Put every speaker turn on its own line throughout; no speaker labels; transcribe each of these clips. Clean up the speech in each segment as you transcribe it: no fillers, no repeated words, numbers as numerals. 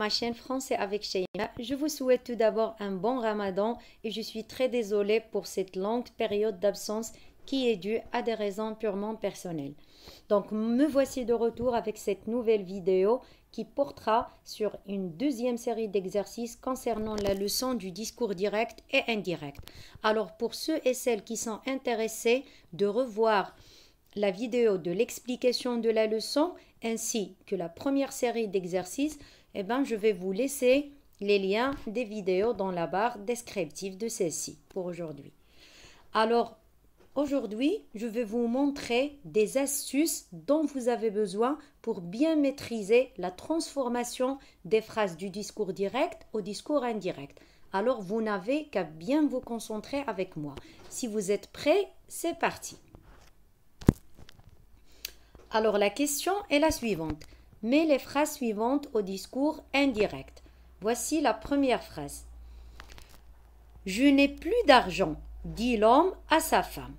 ma chaîne Français avec Sheima. Je vous souhaite tout d'abord un bon Ramadan et je suis très désolée pour cette longue période d'absence qui est due à des raisons purement personnelles. Donc me voici de retour avec cette nouvelle vidéo qui portera sur une deuxième série d'exercices concernant la leçon du discours direct et indirect. Alors pour ceux et celles qui sont intéressés de revoir la vidéo de l'explication de la leçon ainsi que la première série d'exercices, je vais vous laisser les liens des vidéos dans la barre descriptive de celle-ci pour aujourd'hui. Alors, aujourd'hui, je vais vous montrer des astuces dont vous avez besoin pour bien maîtriser la transformation des phrases du discours direct au discours indirect. Alors, vous n'avez qu'à bien vous concentrer avec moi. Si vous êtes prêts, c'est parti. Alors, la question est la suivante. Mets les phrases suivantes au discours indirect. Voici la première phrase. Je n'ai plus d'argent, dit l'homme à sa femme.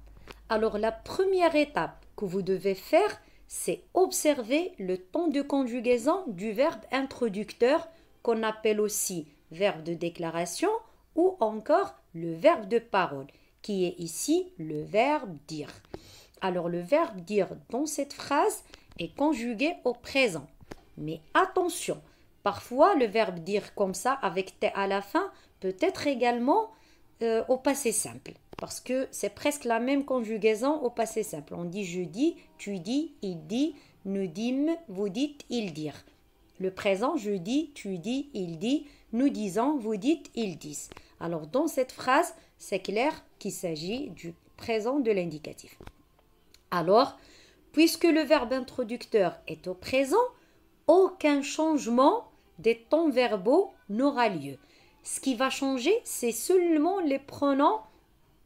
Alors, la première étape que vous devez faire, c'est observer le temps de conjugaison du verbe introducteur qu'on appelle aussi verbe de déclaration ou encore le verbe de parole, qui est ici le verbe dire. Alors, le verbe dire dans cette phrase est conjugué au présent. Mais attention, parfois le verbe dire comme ça, avec T à la fin, peut être également au passé simple. Parce que c'est presque la même conjugaison au passé simple. On dit je dis, tu dis, il dit, nous dîmes, vous dites, ils dirent. Le présent, je dis, tu dis, il dit, nous disons, vous dites, ils disent. Alors dans cette phrase, c'est clair qu'il s'agit du présent de l'indicatif. Alors, puisque le verbe introducteur est au présent, aucun changement des temps verbaux n'aura lieu. Ce qui va changer, c'est seulement les pronoms.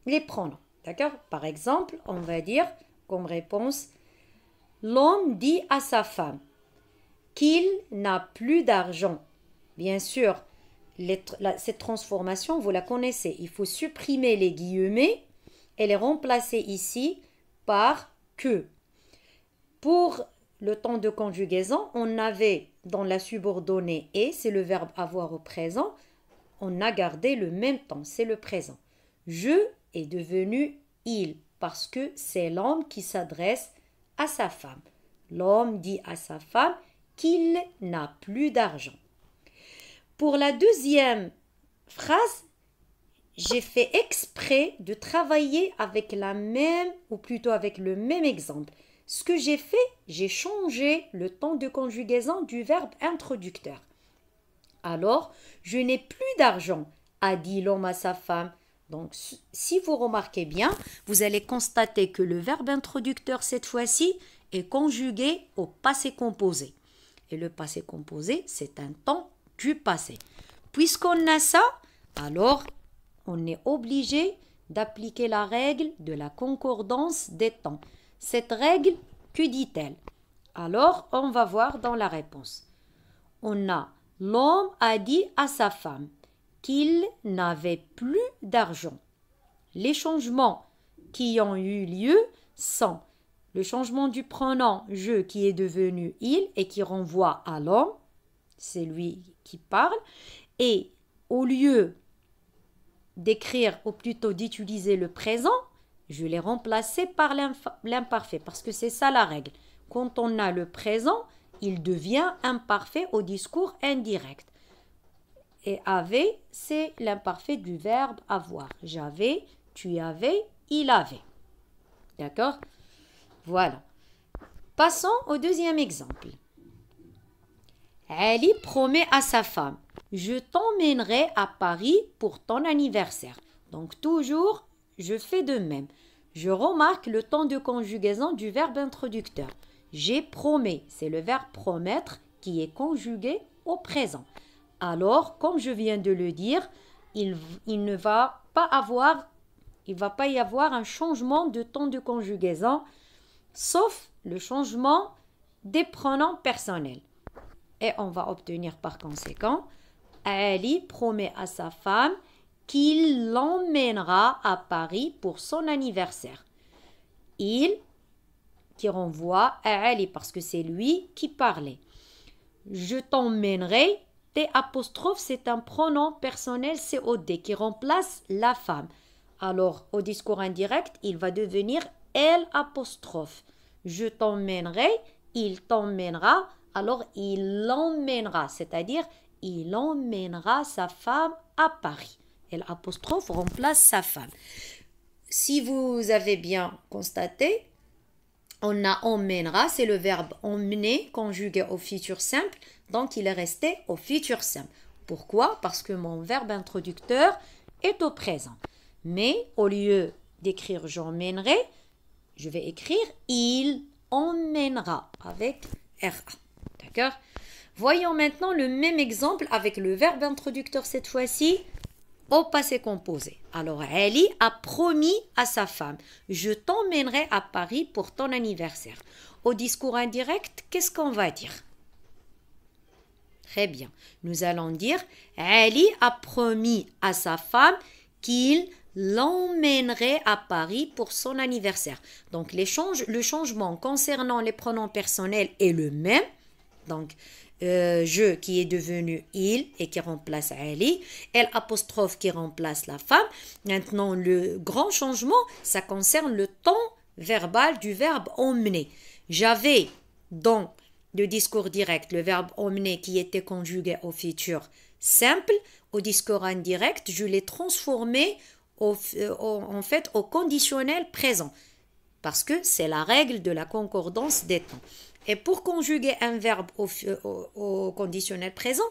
D'accord? Par exemple, on va dire comme réponse, l'homme dit à sa femme qu'il n'a plus d'argent. Bien sûr, cette transformation, vous la connaissez. Il faut supprimer les guillemets et les remplacer ici par que. Pour le temps de conjugaison, on avait dans la subordonnée et, c'est le verbe avoir au présent, on a gardé le même temps, c'est le présent. Je est devenu il parce que c'est l'homme qui s'adresse à sa femme. L'homme dit à sa femme qu'il n'a plus d'argent. Pour la deuxième phrase, j'ai fait exprès de travailler avec la même, ou plutôt avec le même exemple. Ce que j'ai fait, j'ai changé le temps de conjugaison du verbe introducteur. Alors, je n'ai plus d'argent, a dit l'homme à sa femme. Donc, si vous remarquez bien, vous allez constater que le verbe introducteur, cette fois-ci, est conjugué au passé composé. Et le passé composé, c'est un temps du passé. Puisqu'on a ça, alors on est obligé d'appliquer la règle de la concordance des temps. Cette règle, que dit-elle? Alors, on va voir dans la réponse. On a l'homme a dit à sa femme qu'il n'avait plus d'argent. Les changements qui ont eu lieu sont le changement du pronom je qui est devenu il et qui renvoie à l'homme, c'est lui qui parle, et au lieu d'écrire ou plutôt d'utiliser le présent, je l'ai remplacé par l'imparfait parce que c'est ça la règle. Quand on a le présent, il devient imparfait au discours indirect. Et avait, c'est l'imparfait du verbe avoir. J'avais, tu avais, il avait. D'accord? Voilà. Passons au deuxième exemple. Ali promet à sa femme, je t'emmènerai à Paris pour ton anniversaire. Donc toujours, je fais de même. Je remarque le temps de conjugaison du verbe introducteur. J'ai promis, c'est le verbe promettre qui est conjugué au présent. Alors, comme je viens de le dire, il ne va pas y avoir un changement de temps de conjugaison, sauf le changement des pronoms personnels. Et on va obtenir par conséquent, Ali promet à sa femme qu'il l'emmènera à Paris pour son anniversaire. Il, qui renvoie à Ali parce que c'est lui qui parlait. Je t'emmènerai T apostrophe, c'est un pronom personnel COD qui remplace la femme. Alors, au discours indirect, il va devenir elle apostrophe. Je t'emmènerai, il t'emmènera, alors il l'emmènera, c'est-à-dire il emmènera sa femme à Paris. Elle apostrophe remplace sa femme. Si vous avez bien constaté, on a emmènera, c'est le verbe emmener conjugué au futur simple, donc il est resté au futur simple. Pourquoi? Parce que mon verbe introducteur est au présent. Mais au lieu d'écrire j'emmènerai, je vais écrire il emmènera avec RA. D'accord? Voyons maintenant le même exemple avec le verbe introducteur cette fois-ci au passé composé. Alors, Ali a promis à sa femme, je t'emmènerai à Paris pour ton anniversaire. Au discours indirect, qu'est-ce qu'on va dire? Très bien. Nous allons dire, Ali a promis à sa femme qu'il l'emmènerait à Paris pour son anniversaire. Donc, le changement concernant les pronoms personnels est le même. Donc, je qui est devenu il et qui remplace Ali, elle apostrophe qui remplace la femme. Maintenant, le grand changement, ça concerne le temps verbal du verbe emmener. J'avais dans le discours direct le verbe emmener qui était conjugué au futur simple. Au discours indirect, je l'ai transformé en fait au conditionnel présent parce que c'est la règle de la concordance des temps. Et pour conjuguer un verbe au conditionnel présent,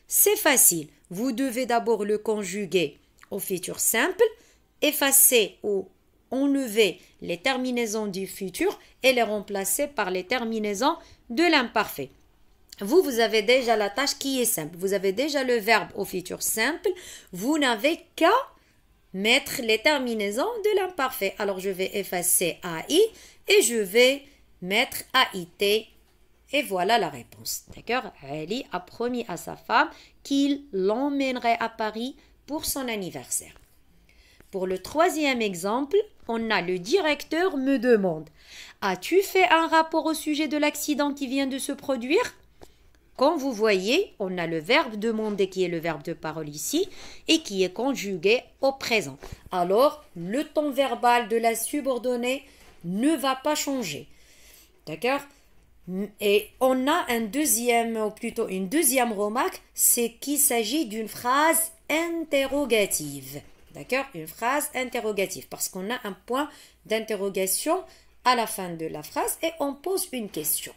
c'est facile. Vous devez d'abord le conjuguer au futur simple, effacer ou enlever les terminaisons du futur et les remplacer par les terminaisons de l'imparfait. Vous avez déjà la tâche qui est simple. Vous avez déjà le verbe au futur simple. Vous n'avez qu'à mettre les terminaisons de l'imparfait. Alors, je vais effacer AI et je vais mettre AIT et voilà la réponse. D'accord? Ali a promis à sa femme qu'il l'emmènerait à Paris pour son anniversaire. Pour le troisième exemple, on a le directeur me demande « As-tu fait un rapport au sujet de l'accident qui vient de se produire ?» Comme vous voyez, on a le verbe demander qui est le verbe de parole ici et qui est conjugué au présent. Alors, le temps verbal de la subordonnée ne va pas changer. D'accord? Et on a une deuxième remarque, c'est qu'il s'agit d'une phrase interrogative. D'accord? Une phrase interrogative parce qu'on a un point d'interrogation à la fin de la phrase et on pose une question.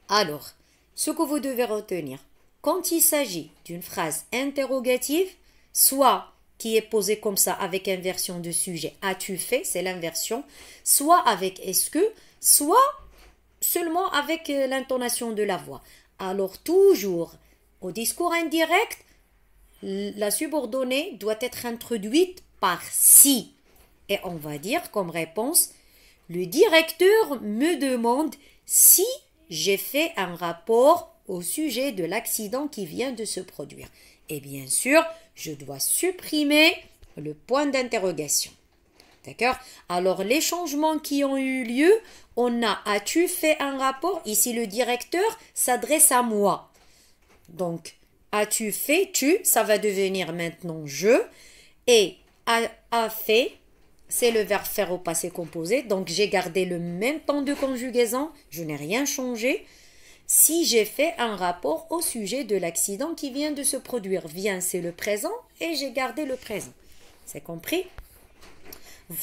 Alors, ce que vous devez retenir, quand il s'agit d'une phrase interrogative, soit qui est posée comme ça avec inversion de sujet, as-tu fait, c'est l'inversion, soit avec est-ce que, soit seulement avec l'intonation de la voix. Alors toujours, au discours indirect, la subordonnée doit être introduite par si. Et on va dire comme réponse, le directeur me demande si j'ai fait un rapport au sujet de l'accident qui vient de se produire. Et bien sûr, je dois supprimer le point d'interrogation. D'accord? Alors, les changements qui ont eu lieu, on a « As-tu fait un rapport ?» Ici, le directeur s'adresse à moi. Donc, « As-tu fait ?» Tu, ça va devenir maintenant « je ». Et « a fait », c'est le verbe faire au passé composé. Donc, j'ai gardé le même temps de conjugaison. Je n'ai rien changé. Si j'ai fait un rapport au sujet de l'accident qui vient de se produire. Vient, c'est le présent et j'ai gardé le présent. C'est compris?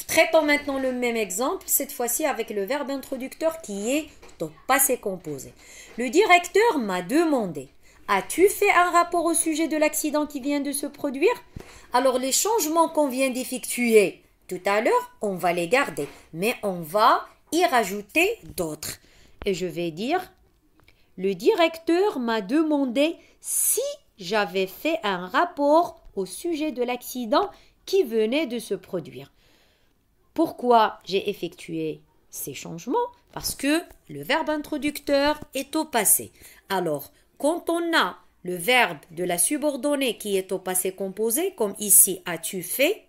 Traitons maintenant le même exemple, cette fois-ci avec le verbe introducteur qui est au passé composé. Le directeur m'a demandé « As-tu fait un rapport au sujet de l'accident qui vient de se produire ?» Alors les changements qu'on vient d'effectuer tout à l'heure, on va les garder, mais on va y rajouter d'autres. Et je vais dire « Le directeur m'a demandé si j'avais fait un rapport au sujet de l'accident qui venait de se produire. » Pourquoi j'ai effectué ces changements? Parce que le verbe introducteur est au passé. Alors, quand on a le verbe de la subordonnée qui est au passé composé, comme ici « as-tu fait ?»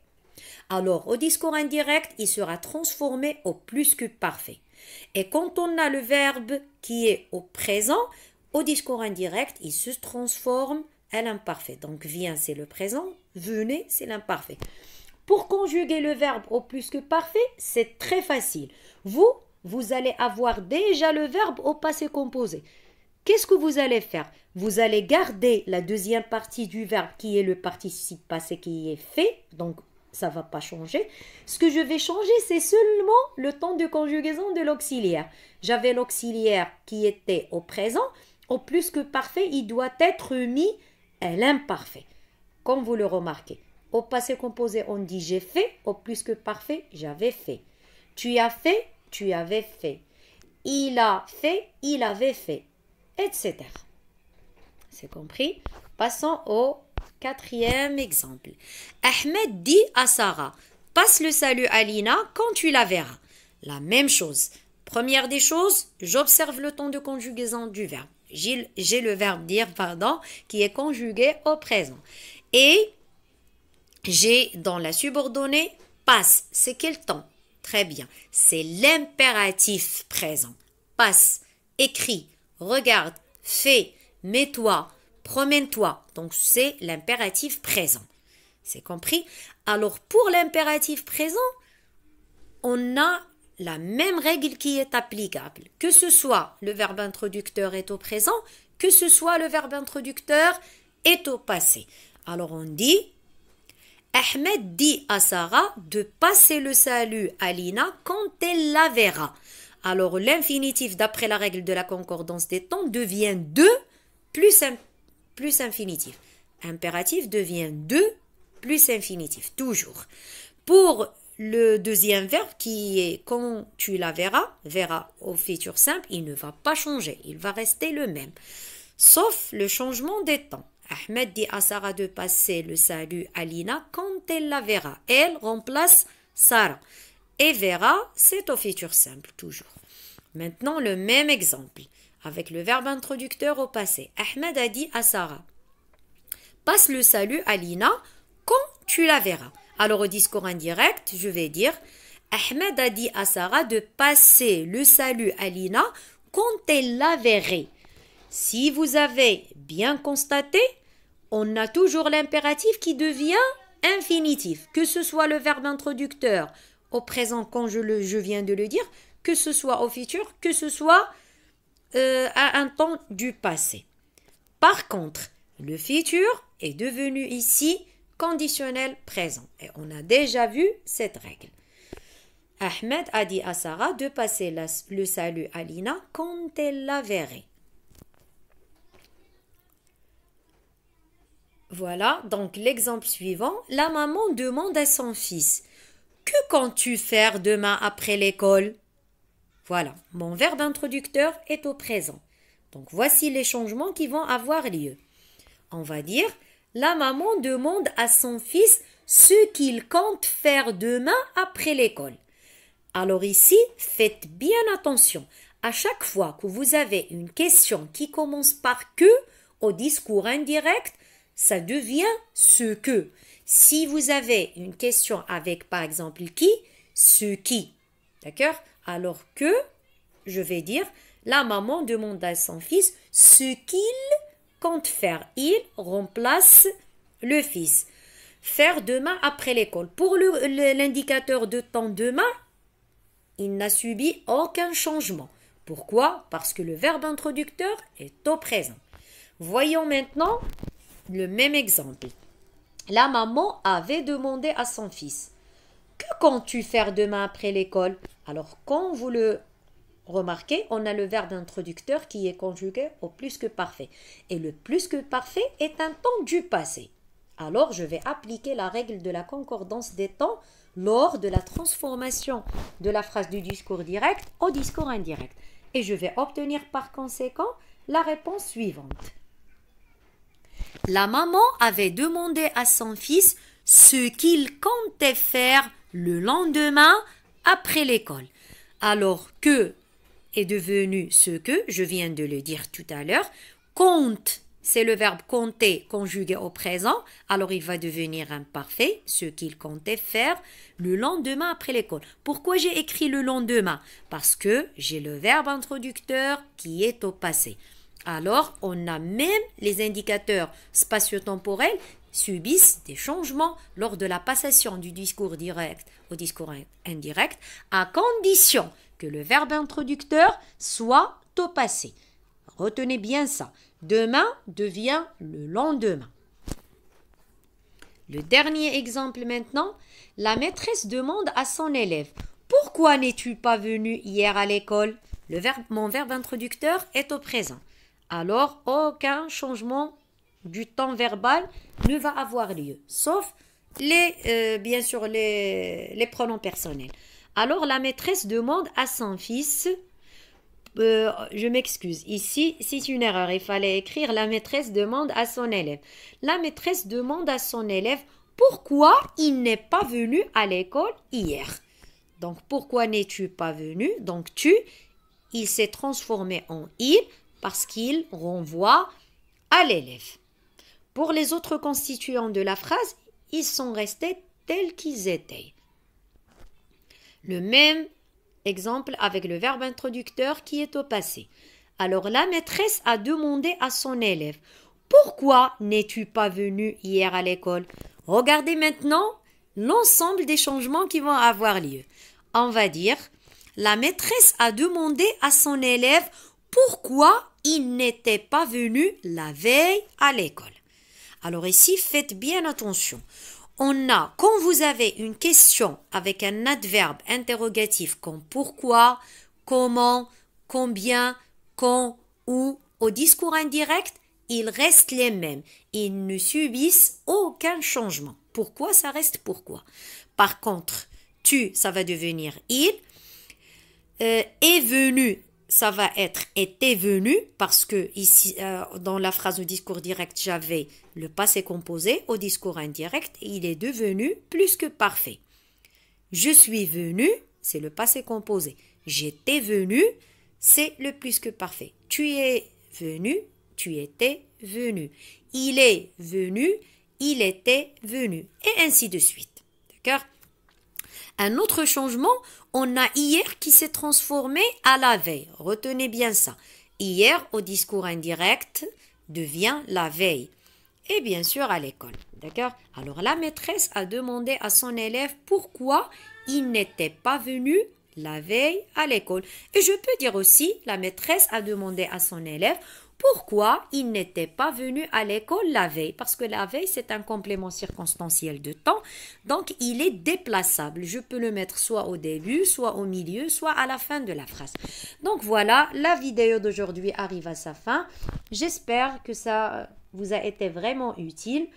alors au discours indirect, il sera transformé au plus que parfait. Et quand on a le verbe qui est au présent, Au discours indirect, il se transforme à l'imparfait. Donc vient, c'est le présent, venez, c'est l'imparfait. Pour conjuguer le verbe au plus que parfait, c'est très facile. Vous allez avoir déjà le verbe au passé composé. Qu'est-ce que vous allez faire? Vous allez garder la deuxième partie du verbe qui est le participe passé qui est fait, donc ça ne va pas changer. Ce que je vais changer, c'est seulement le temps de conjugaison de l'auxiliaire. J'avais l'auxiliaire qui était au présent, au plus que parfait, il doit être mis à l'imparfait, comme vous le remarquez. Au passé composé, on dit j'ai fait, au plus que parfait, j'avais fait. Tu as fait, tu avais fait. Il a fait, il avait fait, etc. C'est compris? Passons au quatrième exemple. Ahmed dit à Sarah, passe le salut à Lina quand tu la verras. La même chose. Première des choses, j'observe le temps de conjugaison du verbe. J'ai le verbe dire, qui est conjugué au présent. Et j'ai dans la subordonnée passe. C'est quel temps? Très bien. C'est l'impératif présent. Passe, écris, regarde, fais, mets-toi, promène-toi. Donc c'est l'impératif présent. C'est compris? Alors pour l'impératif présent, on a la même règle qui est applicable. Que ce soit le verbe introducteur est au présent, que ce soit le verbe introducteur est au passé. Alors on dit Ahmed dit à Sarah de passer le salut à Lina quand elle la verra. Alors l'infinitif d'après la règle de la concordance des temps devient 2 plus infinitif. Impératif devient 2 plus infinitif, toujours. Pour le deuxième verbe qui est quand tu la verra au futur simple, il ne va pas changer, il va rester le même. Sauf le changement des temps. Ahmed dit à Sarah de passer le salut à Lina quand elle la verra. Elle remplace Sarah. Et verra, c'est au futur simple, toujours. Maintenant, le même exemple, avec le verbe introducteur au passé. Ahmed a dit à Sarah, passe le salut à Lina quand tu la verras. Alors au discours indirect, je vais dire, Ahmed a dit à Sarah de passer le salut à Lina quand elle la verrait. Si vous avez bien constaté, on a toujours l'impératif qui devient infinitif, que ce soit le verbe introducteur au présent quand je viens de le dire, que ce soit au futur, que ce soit à un temps du passé. Par contre, le futur est devenu ici conditionnel présent. Et on a déjà vu cette règle. Ahmed a dit à Sarah de passer le salut à Lina quand elle la verrait. Voilà, donc l'exemple suivant. La maman demande à son fils, que comptes-tu faire demain après l'école? Voilà, mon verbe introducteur est au présent. Donc voici les changements qui vont avoir lieu. On va dire, la maman demande à son fils ce qu'il compte faire demain après l'école. Alors ici, faites bien attention. À chaque fois que vous avez une question qui commence par que au discours indirect, ça devient ce que. Si vous avez une question avec par exemple qui, ce qui. D'accord? Alors que, je vais dire, la maman demande à son fils ce qu'il compte faire. Il remplace le fils. Faire demain après l'école. Pour l'indicateur de temps demain, il n'a subi aucun changement. Pourquoi? Parce que le verbe introducteur est au présent. Voyons maintenant le même exemple. La maman avait demandé à son fils, que comptes-tu faire demain après l'école? Alors, quand vous le remarquez, on a le verbe introducteur qui est conjugué au plus que parfait. Et le plus que parfait est un temps du passé. Alors, je vais appliquer la règle de la concordance des temps lors de la transformation de la phrase du discours direct au discours indirect. Et je vais obtenir par conséquent la réponse suivante. La maman avait demandé à son fils ce qu'il comptait faire le lendemain après l'école. Alors que est devenu ce que, je viens de le dire tout à l'heure, compte, c'est le verbe compter conjugué au présent, alors il va devenir imparfait, ce qu'il comptait faire le lendemain après l'école. Pourquoi j'ai écrit le lendemain? Parce que j'ai le verbe introducteur qui est au passé. Alors, on a même les indicateurs spatio-temporels subissent des changements lors de la passation du discours direct au discours indirect, à condition que le verbe introducteur soit au passé. Retenez bien ça. Demain devient le lendemain. Le dernier exemple maintenant, la maîtresse demande à son élève « Pourquoi n'es-tu pas venu hier à l'école ?» Mon verbe introducteur est au présent. Alors, aucun changement du temps verbal ne va avoir lieu, sauf bien sûr les pronoms personnels. Alors, la maîtresse demande à son fils, je m'excuse, ici c'est une erreur, il fallait écrire la maîtresse demande à son élève. La maîtresse demande à son élève pourquoi il n'est pas venu à l'école hier. Donc, pourquoi n'es-tu pas venu? Donc, il s'est transformé en il parce qu'il renvoie à l'élève. Pour les autres constituants de la phrase, ils sont restés tels qu'ils étaient. Le même exemple avec le verbe introducteur qui est au passé. Alors la maîtresse a demandé à son élève « Pourquoi n'es-tu pas venu hier à l'école ?» Regardez maintenant l'ensemble des changements qui vont avoir lieu. On va dire « La maîtresse a demandé à son élève pourquoi il n'était pas venu la veille à l'école. » Alors ici, faites bien attention. Quand vous avez une question avec un adverbe interrogatif comme pourquoi, comment, combien, quand, où, au discours indirect, ils restent les mêmes. Ils ne subissent aucun changement. Pourquoi, ça reste pourquoi. Par contre, ça va devenir il. Est venu, ça va être était venu parce que ici dans la phrase au discours direct j'avais le passé composé, au discours indirect il est devenu plus que parfait. Je suis venu, c'est le passé composé. J'étais venu, c'est le plus que parfait. Tu es venu, tu étais venu. Il est venu, il était venu et ainsi de suite. D'accord? Un autre changement, on a hier qui s'est transformé à la veille. Retenez bien ça. Hier, au discours indirect, devient la veille. Et bien sûr, à l'école. D'accord? Alors, la maîtresse a demandé à son élève pourquoi il n'était pas venu la veille à l'école. Et je peux dire aussi, la maîtresse a demandé à son élève pourquoi il n'était pas venu à l'école la veille. Parce que la veille, c'est un complément circonstanciel de temps. Donc, il est déplaçable. Je peux le mettre soit au début, soit au milieu, soit à la fin de la phrase. Donc, voilà, la vidéo d'aujourd'hui arrive à sa fin. J'espère que ça vous a été vraiment utile.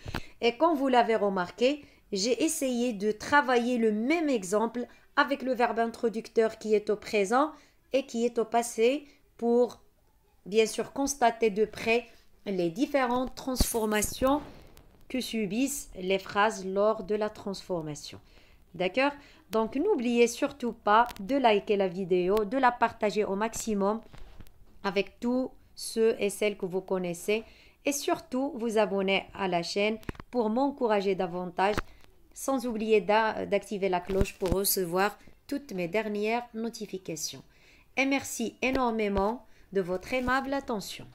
Et comme vous l'avez remarqué, j'ai essayé de travailler le même exemple avec le verbe introducteur qui est au présent et qui est au passé pour bien sûr constater de près les différentes transformations que subissent les phrases lors de la transformation. D'accord? Donc n'oubliez surtout pas de liker la vidéo, de la partager au maximum avec tous ceux et celles que vous connaissez et surtout vous abonner à la chaîne pour m'encourager davantage, sans oublier d'activer la cloche pour recevoir toutes mes dernières notifications. Et merci énormément de votre aimable attention.